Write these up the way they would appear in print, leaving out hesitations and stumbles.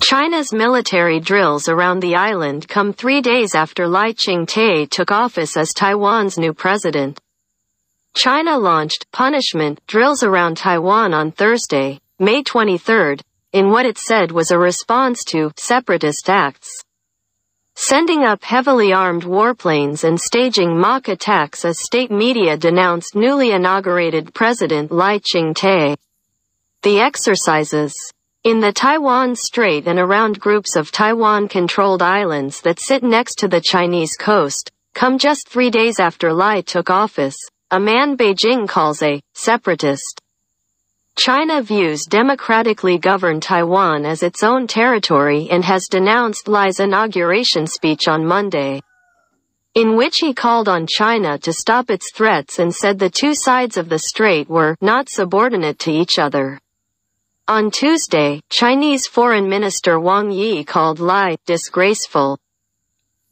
China's military drills around the island come 3 days after Lai Ching-te took office as Taiwan's new president. China launched punishment drills around Taiwan on Thursday, May 23, in what it said was a response to separatist acts. Sending up heavily armed warplanes and staging mock attacks as state media denounced newly inaugurated President Lai Ching-te. The exercises in the Taiwan Strait and around groups of Taiwan-controlled islands that sit next to the Chinese coast, come just 3 days after Lai took office, a man Beijing calls a separatist. China views democratically governed Taiwan as its own territory and has denounced Lai's inauguration speech on Monday, in which he called on China to stop its threats and said the two sides of the strait were not subordinate to each other. On Tuesday, Chinese Foreign Minister Wang Yi called Lai disgraceful.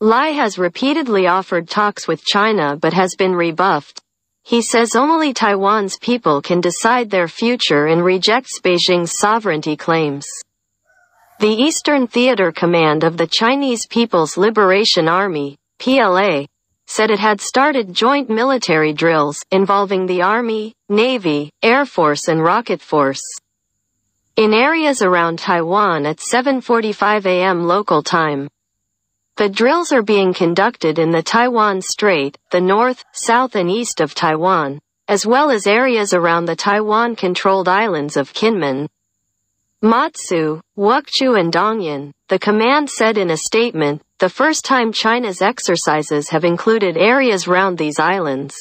Lai has repeatedly offered talks with China but has been rebuffed. He says only Taiwan's people can decide their future and rejects Beijing's sovereignty claims. The Eastern Theater Command of the Chinese People's Liberation Army, PLA, said it had started joint military drills involving the Army, Navy, Air Force and Rocket Force in areas around Taiwan at 7:45 a.m. local time. The drills are being conducted in the Taiwan Strait, the north, south and east of Taiwan, as well as areas around the Taiwan-controlled islands of Kinmen, Matsu, Wukchu and Dongyan, the command said in a statement, the first time China's exercises have included areas around these islands.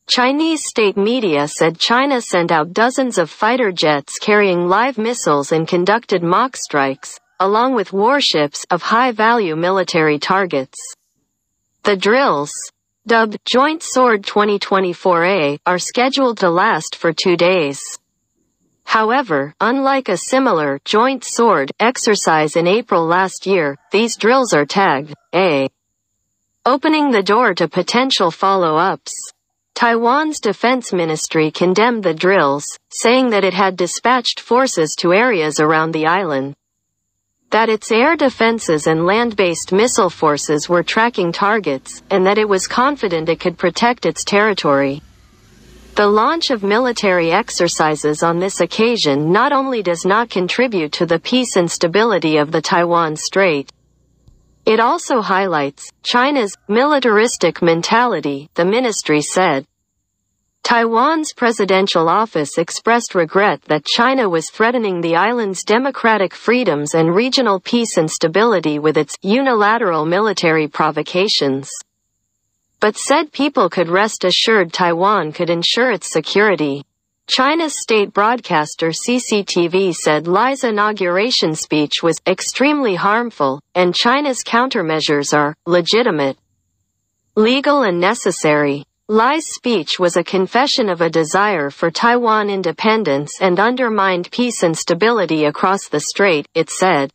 Chinese state media said China sent out dozens of fighter jets carrying live missiles and conducted mock strikes, along with warships of high-value military targets. The drills, dubbed Joint Sword 2024A, are scheduled to last for 2 days. However, unlike a similar Joint Sword exercise in April last year, these drills are tagged A, opening the door to potential follow-ups. Taiwan's defense ministry condemned the drills, saying that it had dispatched forces to areas around the island, that its air defenses and land-based missile forces were tracking targets, and that it was confident it could protect its territory. The launch of military exercises on this occasion not only does not contribute to the peace and stability of the Taiwan Strait, it also highlights China's militaristic mentality, the ministry said. Taiwan's presidential office expressed regret that China was threatening the island's democratic freedoms and regional peace and stability with its unilateral military provocations, but said people could rest assured Taiwan could ensure its security. China's state broadcaster CCTV said Lai's inauguration speech was extremely harmful, and China's countermeasures are legitimate, legal and necessary. Lai's speech was a confession of a desire for Taiwan independence and undermined peace and stability across the strait, it said.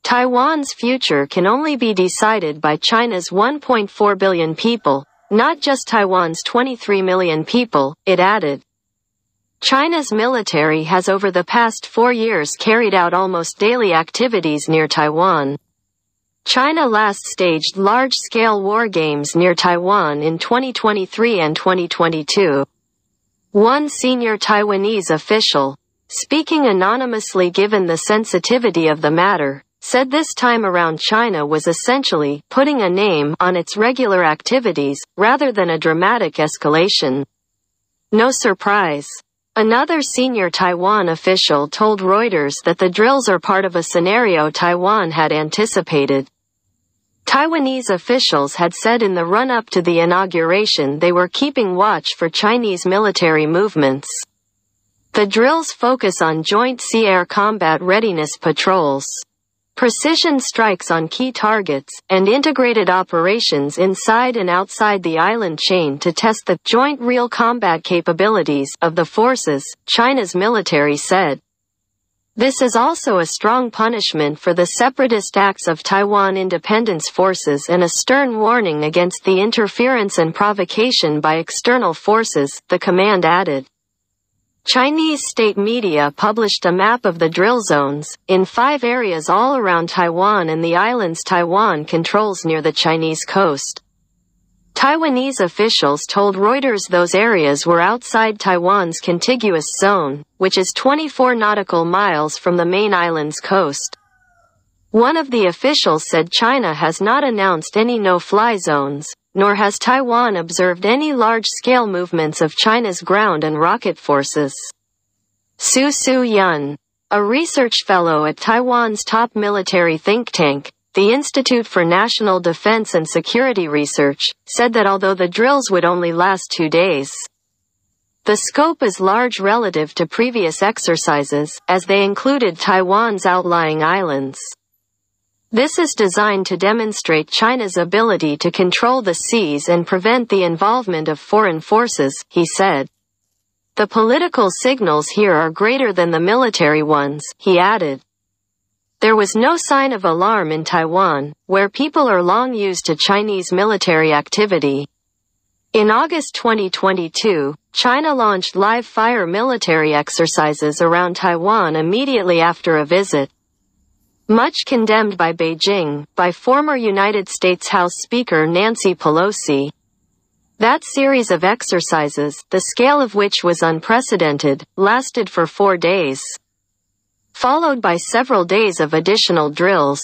Taiwan's future can only be decided by China's 1.4 billion people, not just Taiwan's 23 million people, it added. China's military has over the past 4 years carried out almost daily activities near Taiwan. China last staged large-scale war games near Taiwan in 2023 and 2022. One senior Taiwanese official, speaking anonymously given the sensitivity of the matter, said this time around China was essentially putting a name on its regular activities, rather than a dramatic escalation. No surprise. Another senior Taiwan official told Reuters that the drills are part of a scenario Taiwan had anticipated. Taiwanese officials had said in the run-up to the inauguration they were keeping watch for Chinese military movements. The drills focus on joint sea-air combat readiness patrols, precision strikes on key targets, and integrated operations inside and outside the island chain to test the joint real combat capabilities of the forces, China's military said. This is also a strong punishment for the separatist acts of Taiwan independence forces and a stern warning against the interference and provocation by external forces, the command added. Chinese state media published a map of the drill zones, in 5 areas all around Taiwan and the islands Taiwan controls near the Chinese coast. Taiwanese officials told Reuters those areas were outside Taiwan's contiguous zone, which is 24 nautical miles from the main island's coast. One of the officials said China has not announced any no-fly zones, nor has Taiwan observed any large-scale movements of China's ground and rocket forces. Su Yun, a research fellow at Taiwan's top military think tank, the Institute for National Defense and Security Research, said that although the drills would only last 2 days, the scope is large relative to previous exercises, as they included Taiwan's outlying islands. This is designed to demonstrate China's ability to control the seas and prevent the involvement of foreign forces, he said. The political signals here are greater than the military ones, he added. There was no sign of alarm in Taiwan, where people are long used to Chinese military activity. In August 2022, China launched live-fire military exercises around Taiwan immediately after a visit. Much condemned by Beijing, by former United States House Speaker Nancy Pelosi. That series of exercises, the scale of which was unprecedented, lasted for 4 days, followed by several days of additional drills.